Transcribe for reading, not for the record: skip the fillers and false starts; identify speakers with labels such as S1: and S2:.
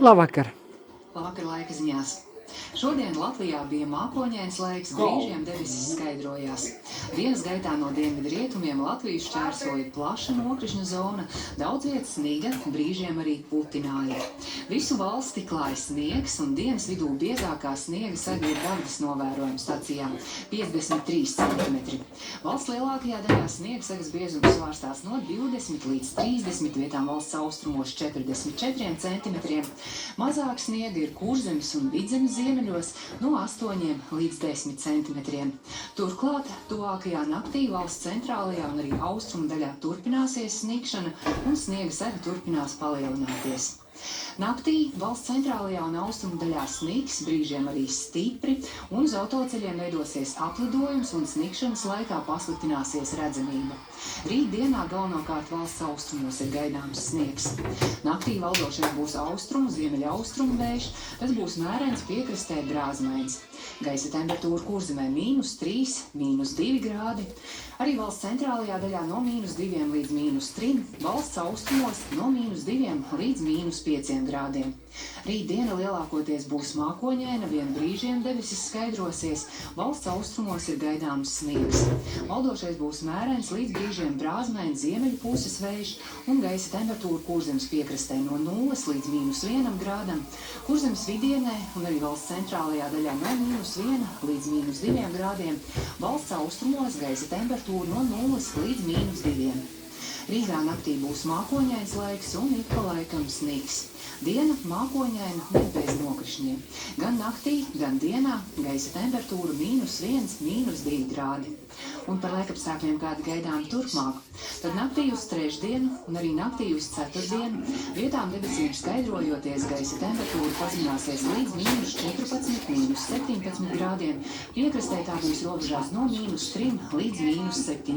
S1: Labvakar!
S2: Labvakar laika ziņās. Šodien Latvijā bija mākoņains laiks, brīžiem debesis skaidrojās. Dienas gaitā no dienvidu rietumiem Latviju šķērsoja plaša nokrišņu zona, daudz vietas sniga, brīžiem arī putināja. Visu valsti klāja sniegs un dienas vidū biezākā sniega sega ir Dagdas novērojuma stacijā - 53 cm. Valsts lielākajā daļā sniega segas biezums svārstās no 20 līdz 30, vietām valsts austrumos 44 cm. Mazāk sniega ir Kurzemes un Vidzemes ziemeļos no 8 līdz 10 cm. Turklāt tuvākajā naktī valsts centrālajā un arī austrumu daļā turpināsies sniegšana un sniega sega turpinās palielināties. Naktī valsts centrālajā un austrumu daļā snigs, brīžiem arī stipri, un uz autoceļiem veidosies aplidojums un snigšanas laikā pasliktināsies redzamība. Rīt dienā galvenokārt valsts austrumos ir gaidāms sniegs. Naktī valdošais būs austrumu, ziemeļaustrumu vējš, tas būs mērens piekrastē brāzmains. Gaisa temperatūra Kurzemē -3, -2 grādi. Arī valsts centrālajā daļā no -2 līdz -3, valsts austrumos no -2 līdz -5 grādiem. Rīt diena lielākoties būs mākoņaina, vien brīžiem debesis skaidrosies, valsts austrumos ir gaidāms sniegs. Valdošais būs mērens līdz brīžiem brāzmains ziemeļu puses vējš un gaisa temperatūra Kurzemes piekrastē no 0 līdz -1 grādam, Kurzemes vidienē un arī valsts centrālajā daļā no -1 līdz -2 grādiem, valsts austrumos gaisa temperatūra no 0 līdz -2. Rīgā naktī būs mākoņains laiks un ik pa laikam snigs. Diena mākoņaina, bet bez nokrišņiem. Gan naktī, gan dienā gaisa temperatūra -1, -2 grādi. Un par laikapstākļiem, kādi gaidām turpmāk. Tad naktī uz trešdienu un arī naktī uz ceturtdienu vietām debesīm skaidrojoties gaisa temperatūra pazemināsies līdz -14, -17 grādiem. Piekrastē tā būs robežās no -3 līdz -7.